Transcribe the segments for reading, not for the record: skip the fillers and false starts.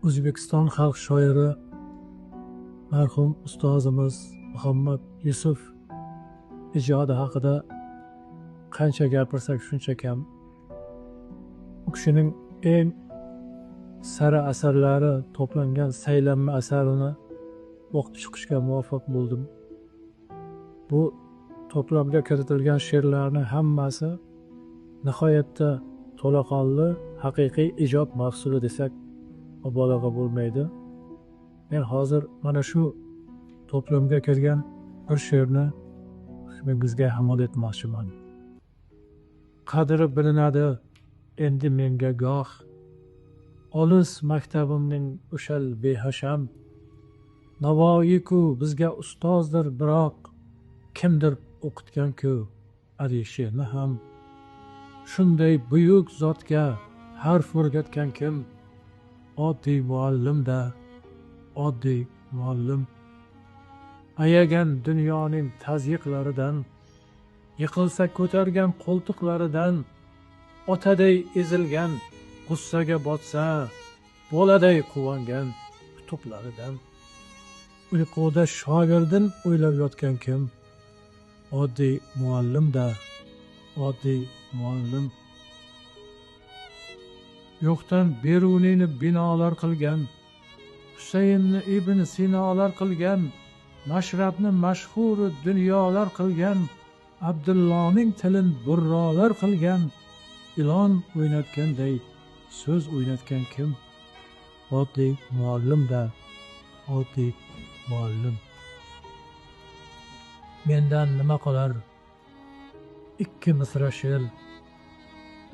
O'zbekiston xalq shoiri marhum ustozimiz Muhammad Yusuf ijodi haqida qancha gapirsak shuncha kam. U kishining eng sara asarlari to'plangan saylanma asarini o'qib chiqishga muvaffaq bo'ldim. Bu to'plamga kiritilgan she'rlarning hammasi nihoyatda to'laqonli haqiqiy ijod mahsuli desak mubolag'a bo'lmaydi. Men hozir mana shu to'plamga kirgan bir she'rni bizga hamol etmoqchiman. Qadri bilinadi endi menga goh, olis maktabimning o'shal behasham. Navoiy-ku bizga ustozdir, biroq kimdir o'qitgan-ku adi she'rni ham. Shunday buyuk zotga harf o'rgatgan kim? Oddiy muallim-da, oddiy muallim. Ayagan dunyoning tazyiqlaridan, yiqilsa ko'targan qo'ltiqlaridan, otaday ezilgan, g'ussaga botsa, boladay quvongan tutuqlaridan. Uyquda shogirdin o'ylab yotgan kim? Oddiy muallim-da, oddiy muallim. Yo'qdan beruniyni binolar qilgan, Husaynni ibn Sinolar qilgan, Mashrabni mashhuri dunyolar qilgan, Abdullohning tilin burrolar qilgan, ilon o'ynatganday so'z o'ynatgan kim? Oddiy muallim-da, oddiy muallim. Mendan nima qolar? Ikki misra she'r,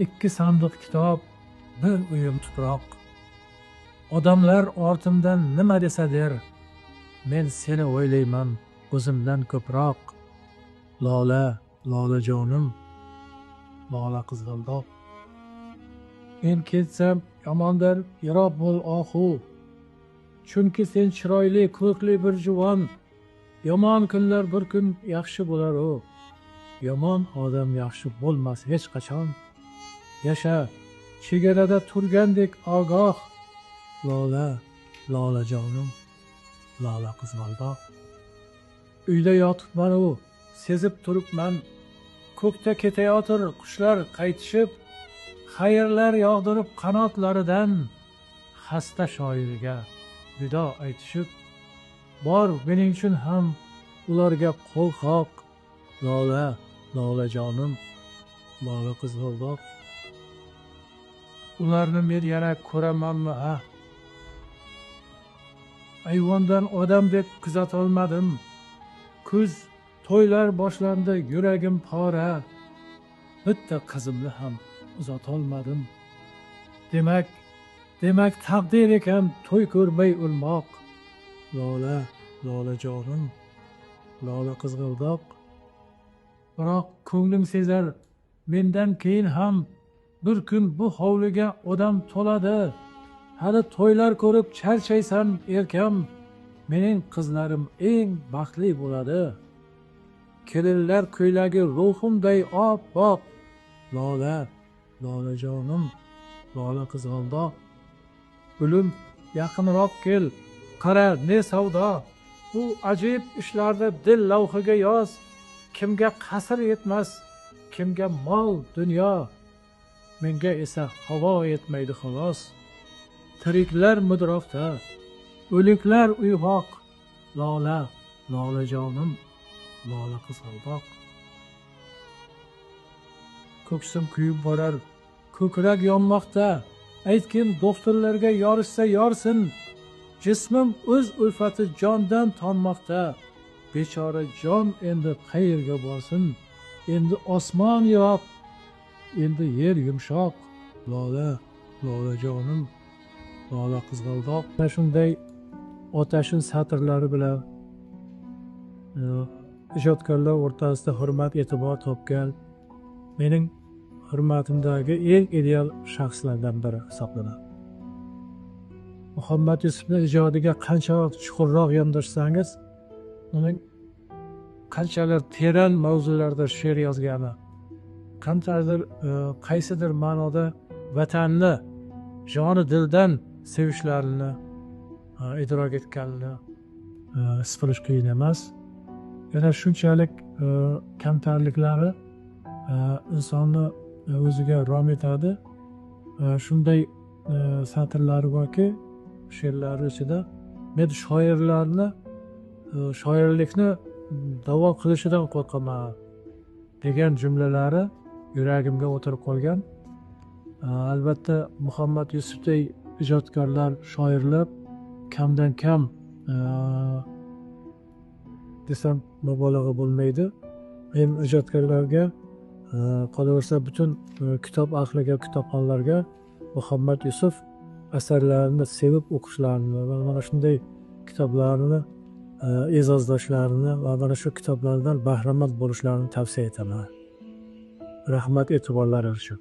ikki sandiq kitob, bir uyum tuproq. Odamlar ortimdan nima desa der, men seni o'ylayman o'zimdan ko'proq. Lola, lolajonim, lola qizg'aldoq. Men ketsam yomondir, yiroq bo'l ohu. Chunki sen chiroyli, ko'rkli bir juvon. Yomon kunlar bir kun yaxshi bo'lar u. Yomon odam yaxshi bo'lmas hech qachon. Yasha chegarada turgandek ogoh. Lola, lolajonim, lola qizg'aldoq. Uyda yotibman u, sezib turibman. Ko'kda ketayotir qushlar qaytishib, xayrlar yog'dirib qanotlaridan, xasta shoirga vido aytishib. Bor mening uchun ham ularga qo'l qoq. Lola, lolajonim, lola qizg'aldoq. Ularni men yana ko'ramanmi, ha? Ayvondan odamdek kuzatolmadim. Kuz to'ylar boshlandi, yuragim pora. Bitta qizimni ham uzatolmadim. Demak taqdir ekan to'y ko'rmay o'lmoq. Lola, lolajonim, lola qizg'aldoq. Biroq ko'nglim sezar, mendan keyin ham bir kun bu hovliga odam to'ladi. Hali to'ylar ko'rib charchaysan erkam, mening qizlarim eng baxtli bo'ladi. Kelinlar ko'ylagi ruhimday oppoq. Lola, lolajonim, lola qizg'aldoq. O'lim yaqinroq kel, qara ne savdo. Bu ajib ishlarda dil lavhiga yoz. Kimga qasr yetmas, kimga mol dunyo. Menga esa havo yetmaydi xolos. Tiriklar mudroqda, o'liklar uyg'oq. Lola, lolajonim, lola qizg'aldoq. Ko'ksim kuyib borar, ko'krak yonmoqda. Aytgin doktorlarga yorishsa yorsin. Jismim o'z ulfati jondan tonmoqda. Bechora jon endi qayerga borsin? Endi osmon yo'q, endi yer yumshoq. Lola, lolajonim, lola qizg'aldoq. Shunday otashin satrlari bilan ijodkorlar o'rtasida hurmat e'tibor topgan, mening hurmatimdagi eng ideal shaxslardan biri hisoblanadi. Muhammad Yusufning ijodiga qanchalik chuqurroq yondashsangiz, uning qanchalar teran mavzularda she'r yozgani, qanchadir qaysidir ma'noda vatanni joni dildan sevishlarini idrok etganini his qilish qiyin emas. Yana shunchalik kamtarliklari insonni o'ziga rom etadi. Shunday satrlari borki, she'rlari ichida men shoirlarni shoirlikni da'vo qilishidan qo'rqaman degan jumlalari yuragimga o'tirib qolgan. Albatta Muhammad Yusufdek ijodkorlar, shoirlar kamdan kam desam mubolag'a bo'lmaydi. Men ijodkorlarga, qolaversa butun kitob ahliga, kitobxonlarga Muhammad Yusuf asarlarini sevib o'qishlarini va mana shunday kitoblarni e'zozlashlarini va mana shu kitoblardan bahramand bo'lishlarini tavsiya etaman. Rahmat e'tiborlari uchun.